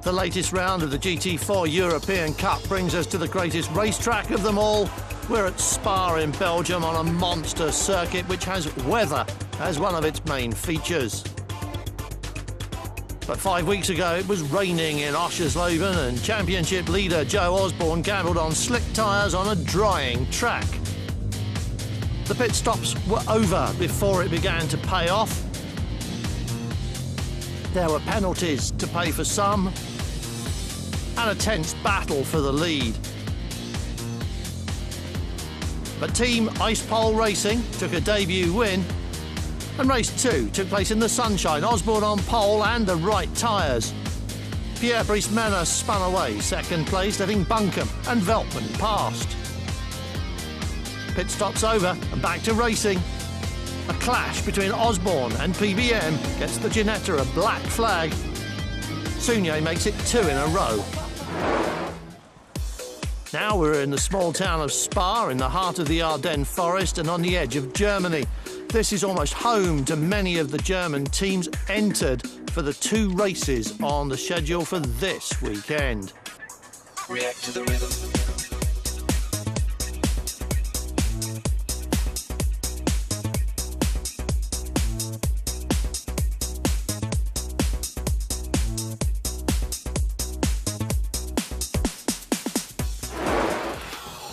The latest round of the GT4 European Cup brings us to the greatest racetrack of them all. We're at Spa in Belgium on a monster circuit which has weather as one of its main features. But 5 weeks ago it was raining in Oschersleben and championship leader Joe Osborne gambled on slick tyres on a drying track. The pit stops were over before it began to pay off. There were penalties to pay for some and a tense battle for the lead. But Team Ice Pole Racing took a debut win, and race 2 took place in the sunshine. Osborne on pole and the right tyres. Pierre Brice-Menard spun away second place, letting Buncombe and Veltman past. Pit stops over and back to racing. A clash between Osborne and PBM gets the Ginetta a black flag. Sounier makes it 2 in a row. Now we're in the small town of Spa, in the heart of the Ardennes forest and on the edge of Germany. This is almost home to many of the German teams entered for the 2 races on the schedule for this weekend. React to the rhythm.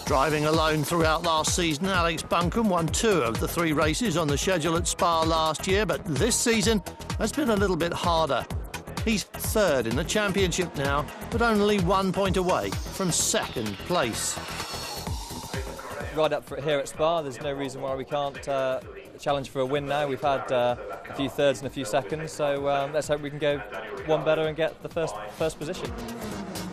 Driving alone throughout last season, Alex Buncombe won 2 of the 3 races on the schedule at Spa last year, but this season has been a little bit harder. He's 3rd in the championship now, but only 1 point away from 2nd place. Right up for here at Spa, there's no reason why we can't challenge for a win now. We've had a few thirds and a few seconds, so let's hope we can go one better and get the first position.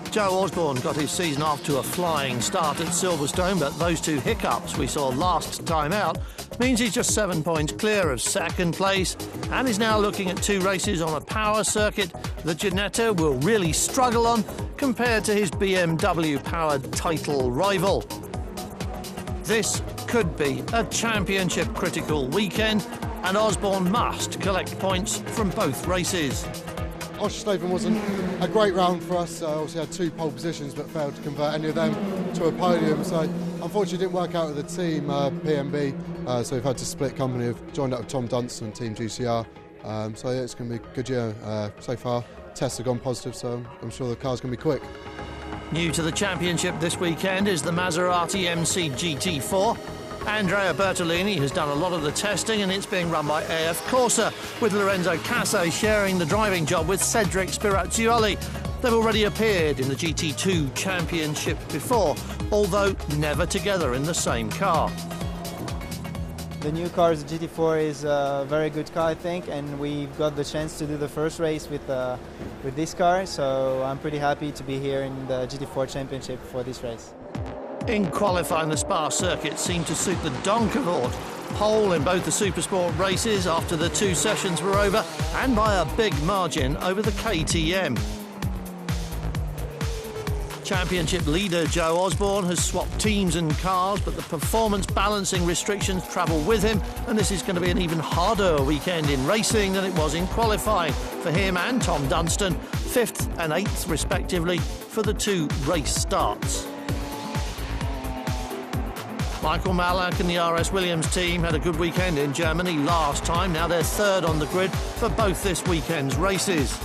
Joe Osborne got his season off to a flying start at Silverstone, but those 2 hiccups we saw last time out means he's just 7 points clear of 2nd place and is now looking at 2 races on a power circuit that Ginetta will really struggle on compared to his BMW-powered title rival. This could be a championship critical weekend, and Osborne must collect points from both races. Oschersleben wasn't a great round for us. Obviously had 2 pole positions but failed to convert any of them to a podium. So unfortunately it didn't work out with the team PMB. So we've had to split company. We've joined up with Tom Dunstan, Team GCR. So yeah, it's going to be a good year so far. Tests have gone positive, so I'm sure the car's going to be quick. New to the championship this weekend is the Maserati MC GT4. Andrea Bertolini has done a lot of the testing and it's being run by AF Corsa, with Lorenzo Casse sharing the driving job with Cedric Spirazzioli. They've already appeared in the GT2 championship before, although never together in the same car. The new car, the GT4, is a very good car, I think, and we've got the chance to do the first race with this car, so I'm pretty happy to be here in the GT4 championship for this race. In qualifying, the Spa circuit seemed to suit the Donkavort. Pole in both the Supersport races after the 2 sessions were over, and by a big margin over the KTM. Championship leader Joe Osborne has swapped teams and cars, but the performance balancing restrictions travel with him, and this is going to be an even harder weekend in racing than it was in qualifying for him and Tom Dunstan, 5th and 8th respectively for the 2 race starts. Michael Malak and the RS Williams team had a good weekend in Germany last time. Now they're 3rd on the grid for both this weekend's races.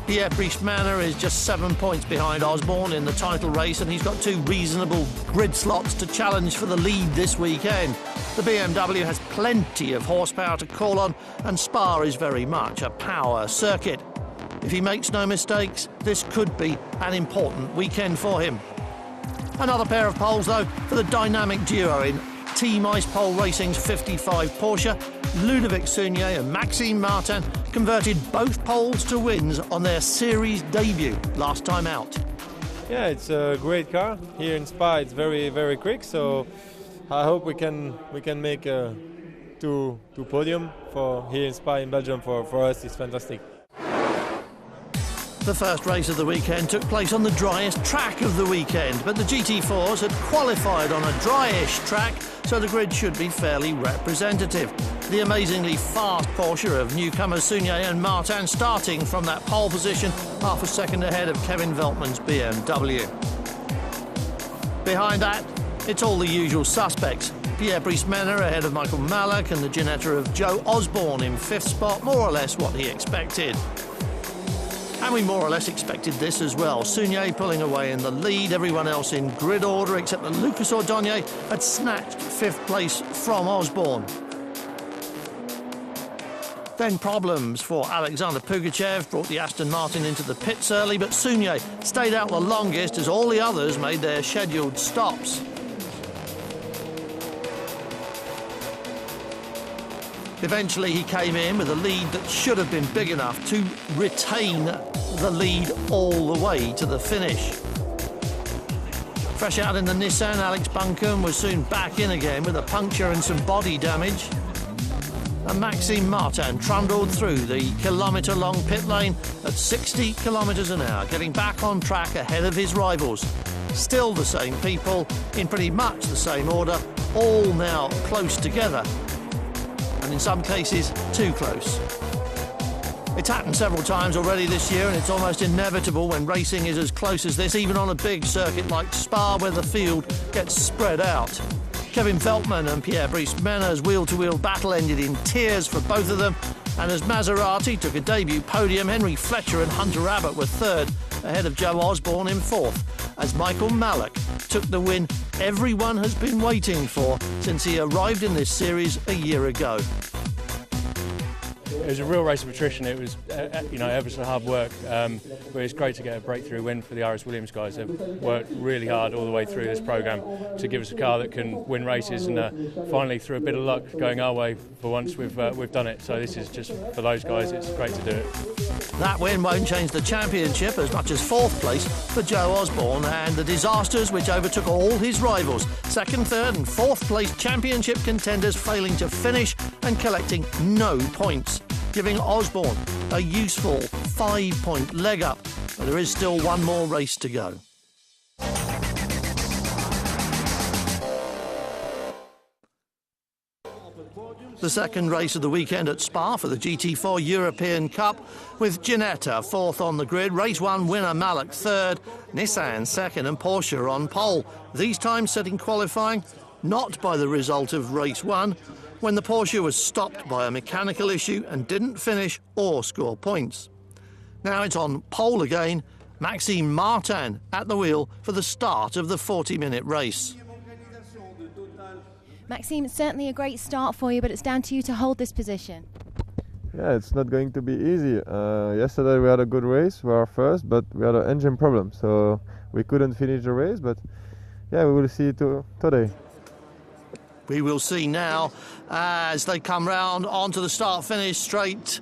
Pierre Brice-Menard is just 7 points behind Osborne in the title race, and he's got 2 reasonable grid slots to challenge for the lead this weekend. The BMW has plenty of horsepower to call on, and Spa is very much a power circuit. If he makes no mistakes, this could be an important weekend for him. Another pair of poles, though, for the dynamic duo in Team Ice Pole Racing's 55 Porsche. Ludovic Sounier and Maxime Martin converted both poles to wins on their series debut last time out. Yeah, it's a great car. Here in Spa, it's very, very quick, so I hope we can make two podium for here in Spa in Belgium. For us, it's fantastic. The first race of the weekend took place on the driest track of the weekend, but the GT4s had qualified on a dryish track, so the grid should be fairly representative. The amazingly fast Porsche of newcomers Sunier and Martin starting from that pole position, half a second ahead of Kevin Veltman's BMW. Behind that, it's all the usual suspects. Pierre-Brice Menner ahead of Michael Malek and the Ginetta of Joe Osborne in 5th spot, more or less what he expected. And we more or less expected this as well. Sunier pulling away in the lead, everyone else in grid order except that Lucas Ordonez had snatched 5th place from Osborne. Then problems for Alexander Pugachev brought the Aston Martin into the pits early, but Sunier stayed out the longest as all the others made their scheduled stops. Eventually he came in with a lead that should have been big enough to retain the lead all the way to the finish. Fresh out in the Nissan, Alex Buncombe was soon back in again with a puncture and some body damage. And Maxime Martin trundled through the kilometre-long pit lane at 60 kilometres an hour, getting back on track ahead of his rivals. Still the same people, in pretty much the same order, all now close together. And in some cases, too close. It's happened several times already this year, and it's almost inevitable when racing is as close as this, even on a big circuit like Spa, where the field gets spread out. Kevin Veltman and Pierre-Brice Menner's wheel-to-wheel battle ended in tears for both of them, and as Maserati took a debut podium, Henry Fletcher and Hunter Abbott were 3rd, ahead of Joe Osborne in 4th, as Michael Malek took the win everyone has been waiting for since he arrived in this series a year ago. It was a real race of attrition. It was, ever so hard work, but it's great to get a breakthrough win for the RS Williams guys. They've worked really hard all the way through this programme to give us a car that can win races, and finally, through a bit of luck going our way for once, we've done it. So this is just for those guys. It's great to do it. That win won't change the championship as much as 4th place for Joe Osborne and the disasters which overtook all his rivals. 2nd, 3rd and 4th place championship contenders failing to finish and collecting no points, giving Osborne a useful 5-point leg up. But there is still one more race to go. The second race of the weekend at Spa for the GT4 European Cup, with Ginetta 4th on the grid, Race 1 winner Malek 3rd, Nissan 2nd and Porsche on pole. These times setting qualifying not by the result of Race 1, when the Porsche was stopped by a mechanical issue and didn't finish or score points. Now it's on pole again, Maxime Martin at the wheel for the start of the 40-minute race. Maxime, it's certainly a great start for you, but it's down to you to hold this position. Yeah, it's not going to be easy. Yesterday we had a good race, we were first, but we had an engine problem, so we couldn't finish the race, but yeah, we will see today. We will see now as they come round onto the start-finish straight,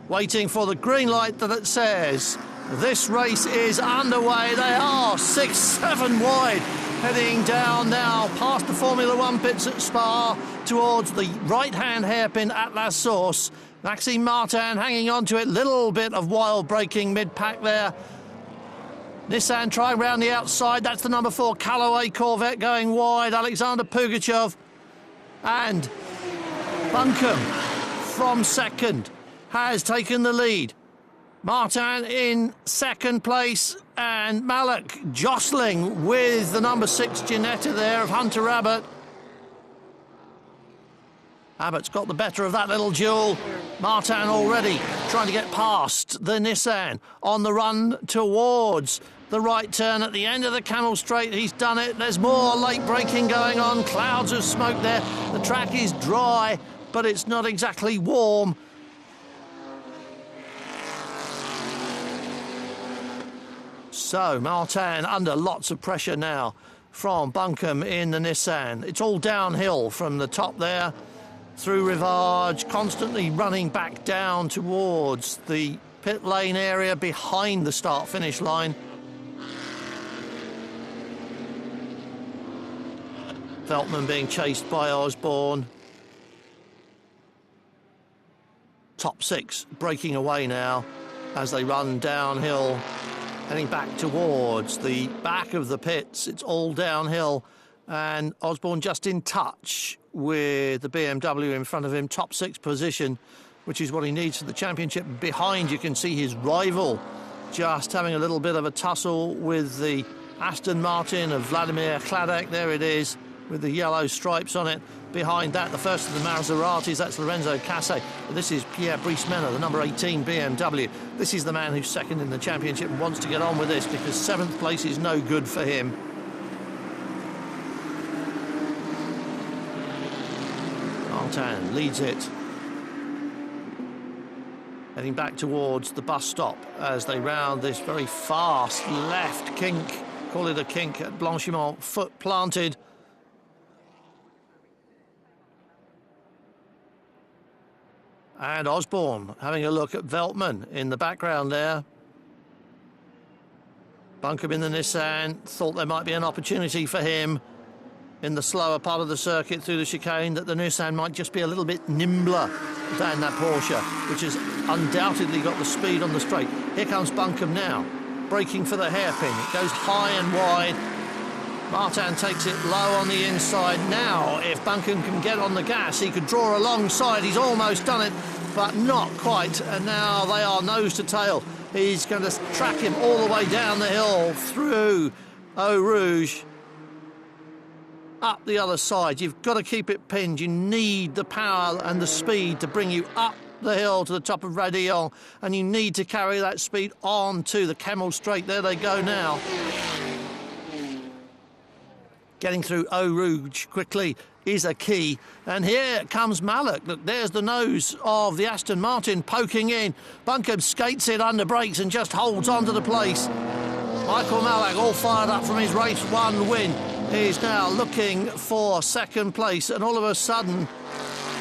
waiting for the green light that it says this race is underway. They are 6-7 wide, heading down now past the Formula One pits at Spa towards the right-hand hairpin at La Source. Maxime Martin hanging on to it, little bit of wild braking mid-pack there. Nissan trying round the outside, that's the number 4 Callaway Corvette going wide. Alexander Pugachev and Buncombe from 2nd has taken the lead. Martin in 2nd place and Malek jostling with the number 6 Ginetta there of Hunter Abbott. Abbott's got the better of that little duel. Martin already trying to get past the Nissan on the run towards the right turn at the end of the Camel Straight. He's done it. There's more late braking going on. Clouds of smoke there. The track is dry, but it's not exactly warm. So Martin under lots of pressure now from Buncombe in the Nissan. It's all downhill from the top there through Rivage, constantly running back down towards the pit lane area behind the start-finish line. Veltman being chased by Osborne. Top 6 breaking away now as they run downhill, heading back towards the back of the pits. It's all downhill, and Osborne just in touch with the BMW in front of him, top 6 position, which is what he needs for the championship. Behind, you can see his rival just having a little bit of a tussle with the Aston Martin of Vladimir Hladek. There it is, with the yellow stripes on it. Behind that, the first of the Maseratis, that's Lorenzo Casse. This is Pierre Brice-Mena, the number 18 BMW. This is the man who's second in the championship and wants to get on with this, because 7th place is no good for him. Martin leads it. Heading back towards the bus stop as they round this very fast left kink. Call it a kink at Blanchimont, foot planted. And Osborne having a look at Veltman in the background there. Buncombe in the Nissan, thought there might be an opportunity for him in the slower part of the circuit through the chicane, that the Nissan might just be a little bit nimbler than that Porsche, which has undoubtedly got the speed on the straight. Here comes Buncombe now, braking for the hairpin. It goes high and wide. Martin takes it low on the inside. Now, if Buncombe can get on the gas, he could draw alongside. He's almost done it, but not quite. And now they are nose to tail. He's going to track him all the way down the hill through Eau Rouge. Up the other side. You've got to keep it pinned. You need the power and the speed to bring you up the hill to the top of Radillon, and you need to carry that speed on to the Kemmel Straight. There they go now. Getting through Eau Rouge quickly is a key. And here comes Mallock. Look, there's the nose of the Aston Martin poking in. Buncombe skates it under brakes and just holds on to the place. Michael Mallock, all fired up from his race 1 win. He's now looking for 2nd place, and all of a sudden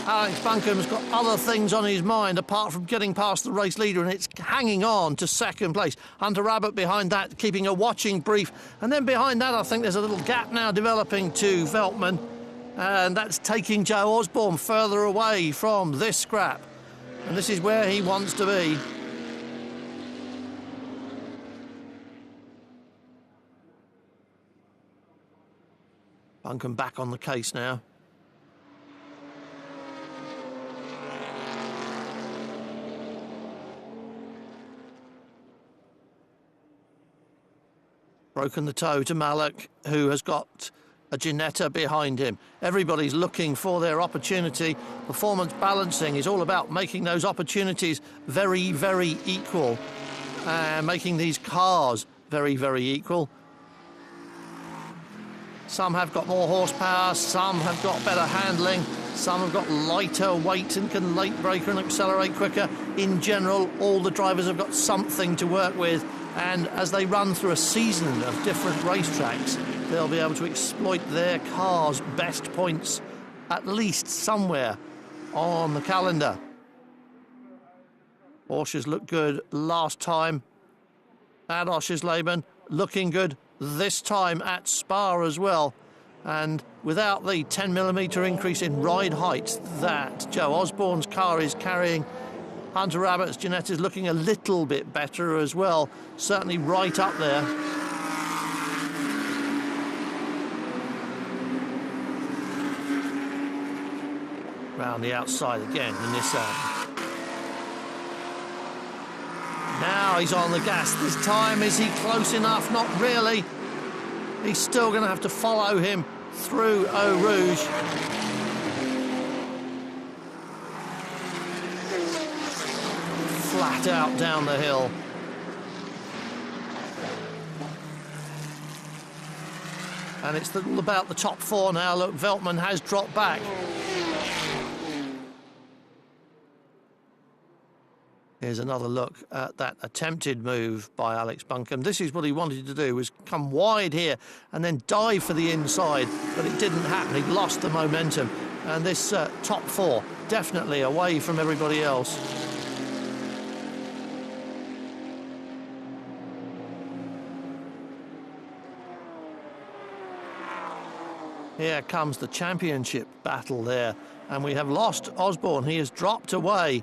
Alex Buncombe's got other things on his mind apart from getting past the race leader, and it's hanging on to 2nd place. Hunter Rabbit behind that, keeping a watching brief, and then behind that I think there's a little gap now developing to Veltman, and that's taking Joe Osborne further away from this scrap, and this is where he wants to be. Buncombe back on the case now. Broken the toe to Mallock, who has got a Ginetta behind him. Everybody's looking for their opportunity. Performance balancing is all about making those opportunities very, very equal, and making these cars very, very equal. Some have got more horsepower, some have got better handling, some have got lighter weight and can late brake and accelerate quicker. In general, all the drivers have got something to work with, and as they run through a season of different racetracks, they'll be able to exploit their car's best points at least somewhere on the calendar. Porsches looked good last time at Oschersleben, looking good this time at Spa as well, and without the 10mm increase in ride height that Joe Osborne's car is carrying, Hunter Rabbit's Ginetta is looking a little bit better as well, certainly right up there. Round the outside again, the Nissan. Now he's on the gas. This time, is he close enough? Not really. He's still going to have to follow him through Eau Rouge. Flat out down the hill. And it's all about the top 4 now. Look, Veltman has dropped back. Here's another look at that attempted move by Alex Buncombe. This is what he wanted to do, was come wide here and then dive for the inside, but it didn't happen. He lost the momentum. And this top 4, definitely away from everybody else. Here comes the championship battle there. And we have lost Osborne. He has dropped away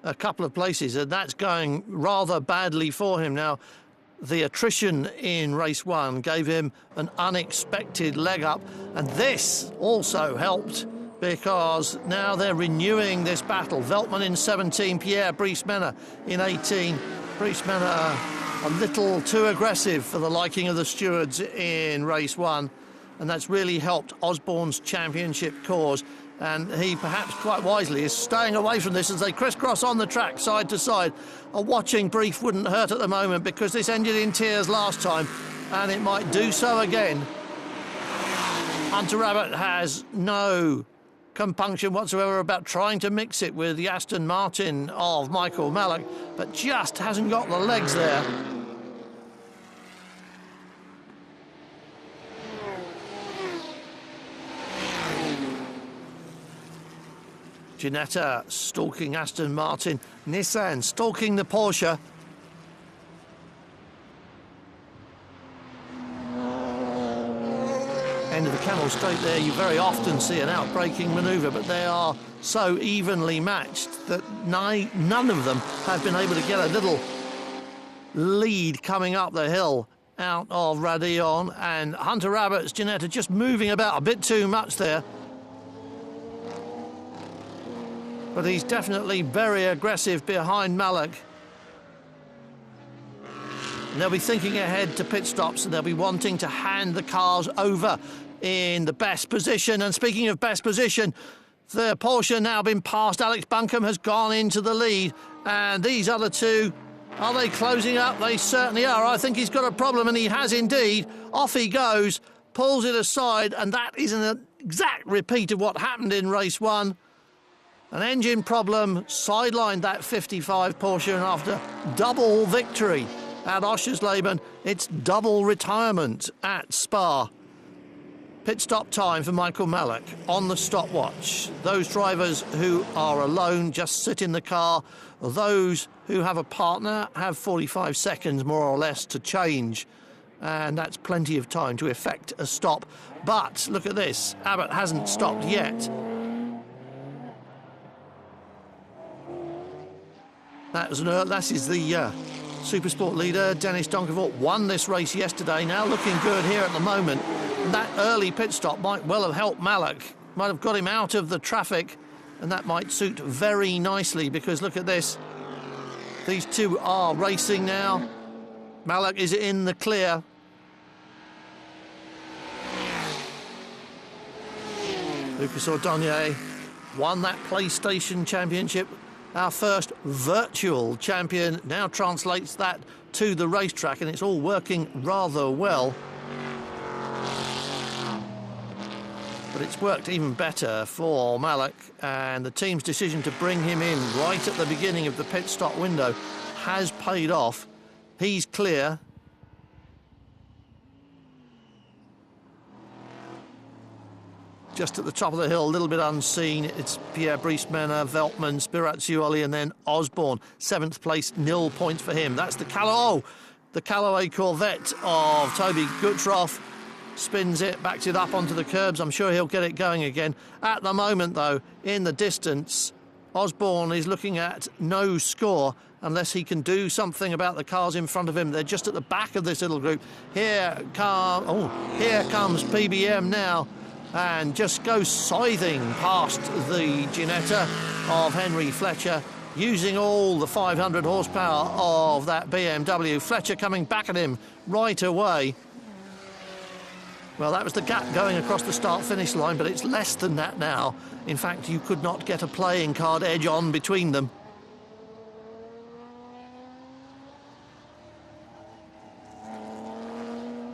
a couple of places, and that's going rather badly for him. Now, the attrition in race 1 gave him an unexpected leg up, and this also helped because now they're renewing this battle. Veltman in 17, Pierre Brice-Menard in 18. Brice-Menard a little too aggressive for the liking of the stewards in race 1, and that's really helped Osborne's championship cause. And he, perhaps quite wisely, is staying away from this as they crisscross on the track side to side. A watching brief wouldn't hurt at the moment, because this ended in tears last time, and it might do so again. Hunter Abbott has no compunction whatsoever about trying to mix it with the Aston Martin of Michael Mallock, but just hasn't got the legs there. Ginetta stalking Aston Martin, Nissan stalking the Porsche. End of the Camel Straight there, you very often see an outbraking manoeuvre, but they are so evenly matched that none of them have been able to get a little lead coming up the hill out of Radillon. And Hunter Abbott's Ginetta just moving about a bit too much there. But he's definitely very aggressive behind Mallock. And they'll be thinking ahead to pit stops, and they'll be wanting to hand the cars over in the best position. And speaking of best position, the Porsche now been passed. Alex Buncombe has gone into the lead. And these other two, are they closing up? They certainly are. I think he's got a problem, and he has indeed. Off he goes, pulls it aside, and that is an exact repeat of what happened in race 1. An engine problem sidelined that 55 Porsche, and after double victory at Oschersleben, it's double retirement at Spa. Pit stop time for Michael Mallock on the stopwatch. Those drivers who are alone just sit in the car. Those who have a partner have 45 seconds more or less to change, and that's plenty of time to effect a stop. But look at this, Abbott hasn't stopped yet. That is the Supersport leader, Dennis Donkervoort, won this race yesterday, now looking good here at the moment. And that early pit stop might well have helped Mallock, might have got him out of the traffic, and that might suit very nicely, because look at this. These two are racing now. Mallock is in the clear. Lucas Ordonez won that PlayStation Championship. Our first virtual champion now translates that to the racetrack, and it's all working rather well. But it's worked even better for Mallock, and the team's decision to bring him in right at the beginning of the pit stop window has paid off. He's clear. Just at the top of the hill, a little bit unseen, it's Pierre Brice-Menard, Veltman, Spirazzioli, and then Osborne. 7th place, 0 points for him. That's the Callaway Corvette of Toby Gutroff. Spins it, backs it up onto the curbs. I'm sure he'll get it going again. At the moment, though, in the distance, Osborne is looking at no score unless he can do something about the cars in front of him. They're just at the back of this little group. Here comes PBM now, and just goes scything past the Ginetta of Henry Fletcher, using all the 500 horsepower of that BMW. Fletcher coming back at him right away. Well, that was the gap going across the start-finish line, but it's less than that now. In fact, you could not get a playing card edge on between them.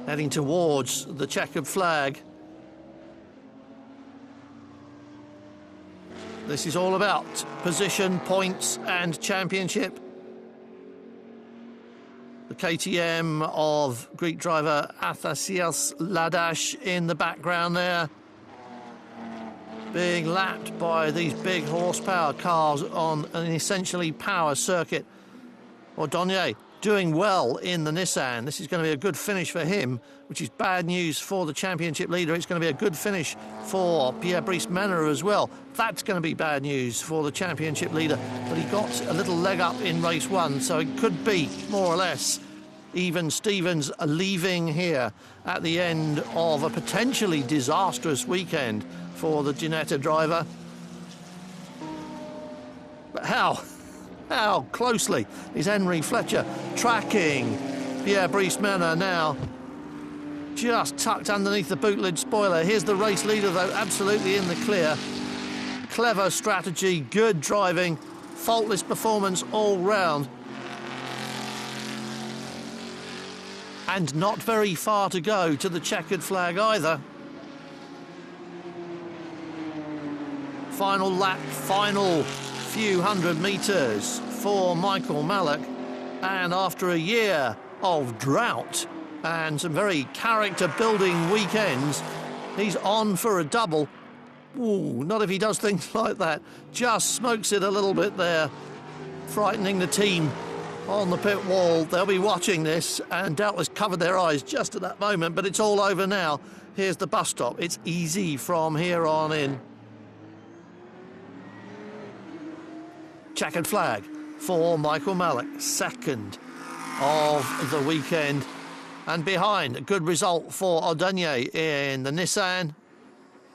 Heading towards the checkered flag. This is all about position, points and championship. The KTM of Greek driver Athasios Ladash in the background there, being lapped by these big horsepower cars on an essentially power circuit. Ordonez doing well in the Nissan. This is going to be a good finish for him, which is bad news for the championship leader. It's going to be a good finish for Pierre Brice-Menard as well. That's going to be bad news for the championship leader, but he got a little leg up in race 1, so it could be more or less even Stevens leaving here at the end of a potentially disastrous weekend for the Ginetta driver. But how closely is Henry Fletcher tracking Pierre-Brice Menard now? Just tucked underneath the boot lid spoiler. Here's the race leader, though, absolutely in the clear. Clever strategy, good driving, faultless performance all round. And not very far to go to the checkered flag either. Final lap, final few hundred metres for Michael Mallock. And after a year of drought and some very character-building weekends, he's on for a double. Ooh, not if he does things like that. Just smokes it a little bit there, frightening the team on the pit wall. They'll be watching this and doubtless covered their eyes just at that moment, but it's all over now. Here's the bus stop. It's easy from here on in. Checkered flag for Michael Mallock, second of the weekend. And behind, a good result for Ordonez in the Nissan.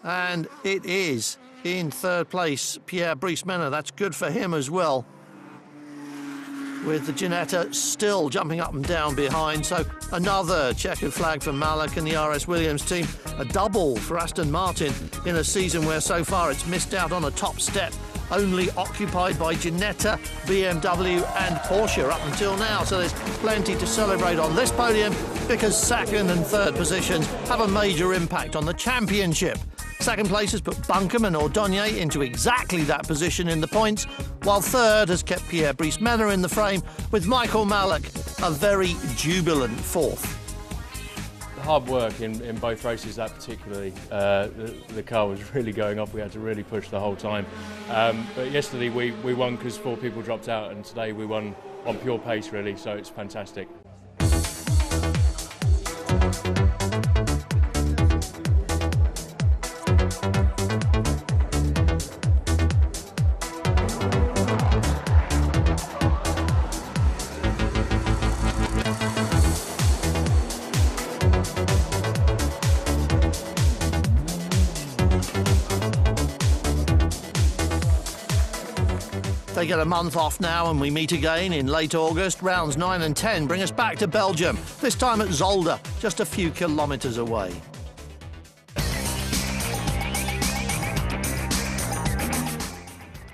And it is in third place, Pierre-Brice Menard. That's good for him as well, with the Ginetta still jumping up and down behind. So another checkered flag for Mallock and the RS Williams team. A double for Aston Martin in a season where so far it's missed out on a top step, only occupied by Ginetta, BMW and Porsche up until now. So there's plenty to celebrate on this podium, because second and third positions have a major impact on the championship. Second place has put Buncombe and Ordonez into exactly that position in the points, while third has kept Pierre-Brice Menard in the frame, with Michael Mallock a very jubilant fourth. Hard work in both races, that particularly. The car was really going off. We had to really push the whole time. But yesterday we won because 4 people dropped out, and today we won on pure pace, really, so it's fantastic. They get a month off now and we meet again in late August. Rounds 9 and 10 bring us back to Belgium, this time at Zolder, just a few kilometres away.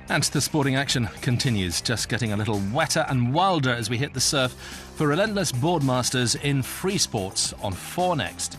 And the sporting action continues, just getting a little wetter and wilder as we hit the surf for relentless Boardmasters in Free Sports on 4 Next.